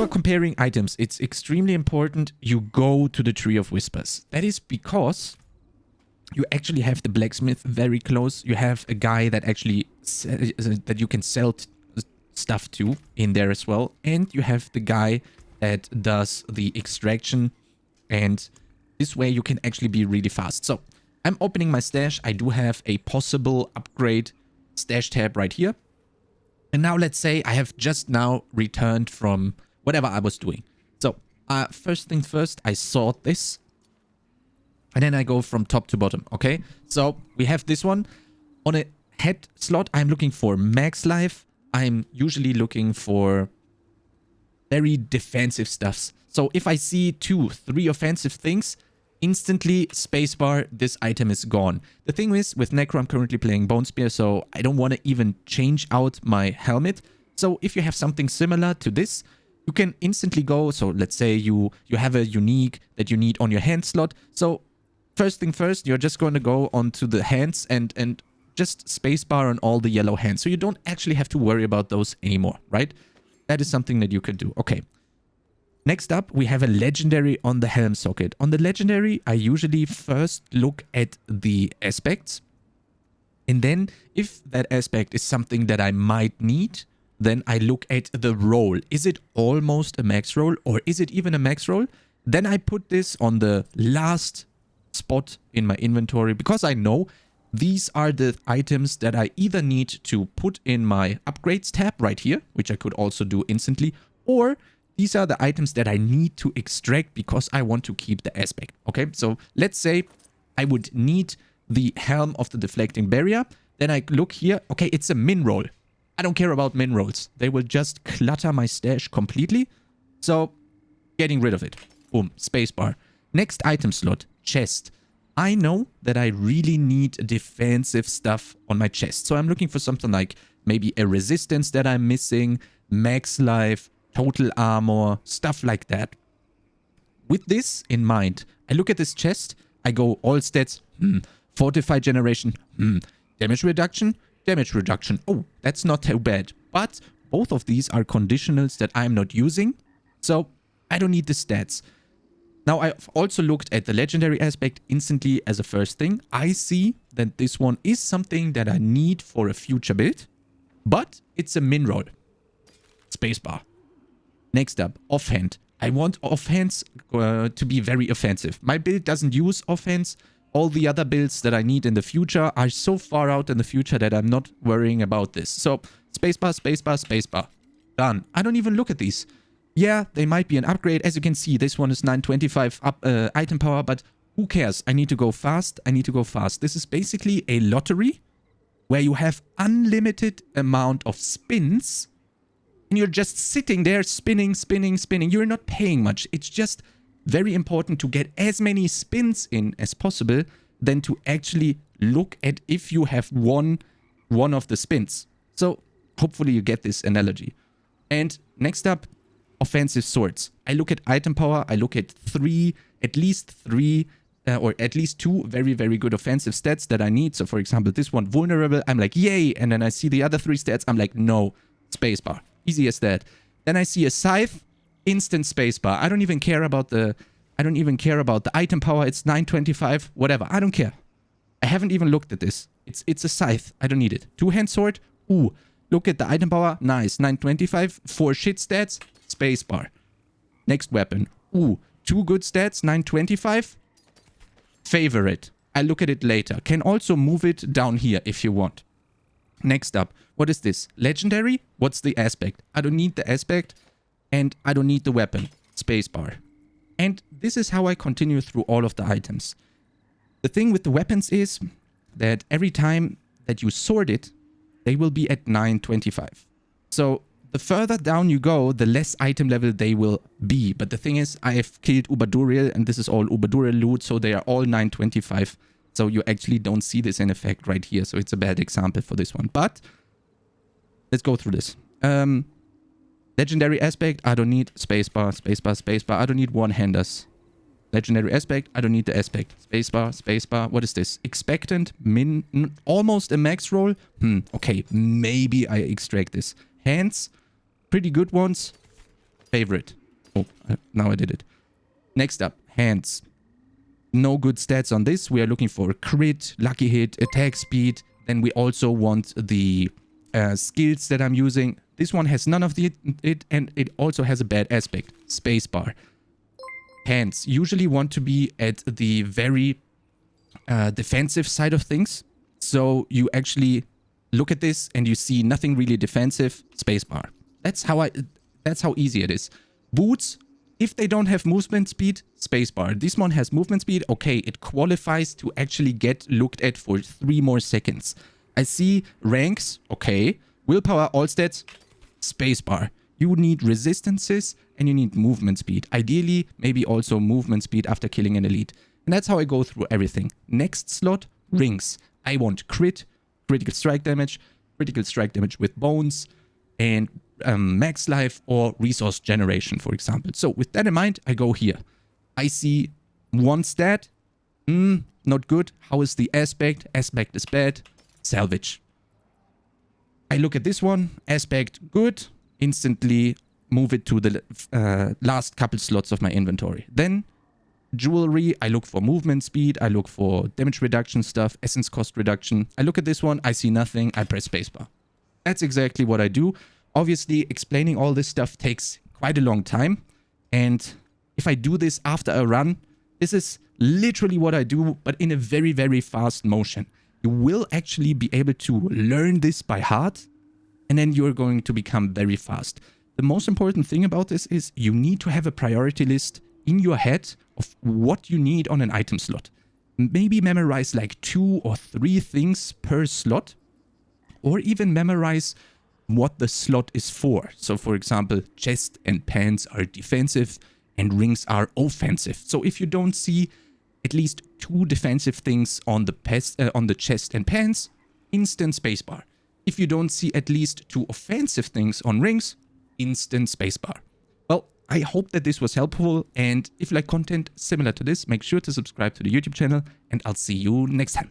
you are comparing items, it's extremely important you go to the Tree of Whispers. That is because you actually have the blacksmith very close. You have a guy that actually that you can sell stuff to in there as well. And you have the guy that does the extraction. And this way you can actually be really fast. So I'm opening my stash. I do have a possible upgrade stash tab right here. And now let's say I have just now returned from whatever I was doing. So first thing first, I sort this. And then I go from top to bottom, okay? So we have this one. On a head slot, I'm looking for max life. I'm usually looking for very defensive stuffs. So if I see 2, 3 offensive things, instantly spacebar, this item is gone. The thing is, with Necro, I'm currently playing Bone Spear, so I don't want to even change out my helmet. So if you have something similar to this, you can instantly go. So let's say you have a unique that you need on your hand slot. So first thing first, you're just going to go onto the hands and just spacebar on all the yellow hands. So you don't actually have to worry about those anymore, right? That is something that you can do. Okay. Next up, we have a legendary on the helm socket. On the legendary, I usually first look at the aspects. And then if that aspect is something that I might need, then I look at the roll. Is it almost a max roll or is it even a max roll? Then I put this on the last spot in my inventory because I know these are the items that I either need to put in my upgrades tab right here, which I could also do instantly, or these are the items that I need to extract because I want to keep the aspect. Okay, so let's say I would need the helm of the deflecting barrier. Then I look here. Okay, it's a min roll. I don't care about min rolls. They will just clutter my stash completely. So getting rid of it. Boom, spacebar. Next item slot, chest. I know that I really need defensive stuff on my chest. So I'm looking for something like maybe a resistance that I'm missing, max life, total armor, stuff like that. With this in mind, I look at this chest. I go all stats, fortify generation, damage reduction, damage reduction. Oh, that's not too bad. But both of these are conditionals that I'm not using. So I don't need the stats. Now, I've also looked at the legendary aspect instantly as a first thing. I see that this one is something that I need for a future build, but it's a min roll. Spacebar. Next up, offhand. I want offhands to be very offensive. My build doesn't use offhands. All the other builds that I need in the future are so far out in the future that I'm not worrying about this. So, spacebar, spacebar, spacebar. Done. I don't even look at these. Yeah, they might be an upgrade. As you can see, this one is 925 up item power, but who cares? I need to go fast. I need to go fast. This is basically a lottery where you have unlimited amount of spins and you're just sitting there spinning, spinning, spinning. You're not paying much. It's just very important to get as many spins in as possible than to actually look at if you have won one of the spins. So hopefully you get this analogy. And next up, offensive swords. I look at item power. I look at at least three, or at least 2 very, very good offensive stats that I need. So for example, this one, vulnerable, I'm like, yay. And then I see the other 3 stats. I'm like, no, spacebar. Easy as that. Then I see a scythe, instant spacebar. I don't even care about the item power. It's 925, whatever. I don't care. I haven't even looked at this. It's a scythe. I don't need it. 2-hand sword. Ooh, look at the item power. Nice. 925. 4 shit stats. Spacebar. Next weapon. Ooh, 2 good stats. 925. Favorite. I look at it later. Can also move it down here if you want. Next up. What is this? Legendary? What's the aspect? I don't need the aspect. And I don't need the weapon. Spacebar. And this is how I continue through all of the items. The thing with the weapons is that every time that you sort it, they will be at 925. So the further down you go, the less item level they will be. But the thing is, I have killed Ubaduriel, and this is all Ubaduriel loot, so they are all 925. So you actually don't see this in effect right here. So it's a bad example for this one. But let's go through this. Legendary aspect, I don't need spacebar, spacebar, spacebar. I don't need one-handers. Legendary aspect, I don't need the aspect. Spacebar, spacebar. What is this? Expectant, almost a max roll. Okay, maybe I extract this. Hands, pretty good ones. favorite. Oh, now I did it. Next up, hands. No good stats on this. We are looking for crit, lucky hit, attack speed. Then we also want the skills that I'm using. This one has none of it, and it also has a bad aspect. Spacebar. Hands usually want to be at the very defensive side of things. So you actually look at this and you see nothing really defensive. Spacebar. That's how easy it is. Boots, if they don't have movement speed, spacebar. This one has movement speed. Okay, it qualifies to actually get looked at for 3 more seconds. I see ranks. Okay. Willpower, all stats, spacebar. You need resistances and you need movement speed. Ideally, maybe also movement speed after killing an elite. And that's how I go through everything. Next slot, rings. I want crit, critical strike damage with bones, and max life or resource generation, for example. So with that in mind, I go here. I see one stat. Not good. How is the aspect? Aspect is bad. Salvage. I look at this one. Aspect, good. Instantly move it to the last couple slots of my inventory. Then jewelry, I look for movement speed. I look for damage reduction stuff, essence cost reduction. I look at this one. I see nothing. I press spacebar. That's exactly what I do. Obviously, explaining all this stuff takes quite a long time. And if I do this after a run, this is literally what I do, but in a very, very fast motion. You will actually be able to learn this by heart, and then you're going to become very fast. The most important thing about this is you need to have a priority list in your head of what you need on an item slot. Maybe memorize like 2 or 3 things per slot, or even memorize what the slot is for. So for example, chest and pants are defensive and rings are offensive. So if you don't see at least 2 defensive things on the chest and pants, instant spacebar. If you don't see at least 2 offensive things on rings, instant spacebar. Well, I hope that this was helpful, and if you like content similar to this, make sure to subscribe to the YouTube channel, and I'll see you next time.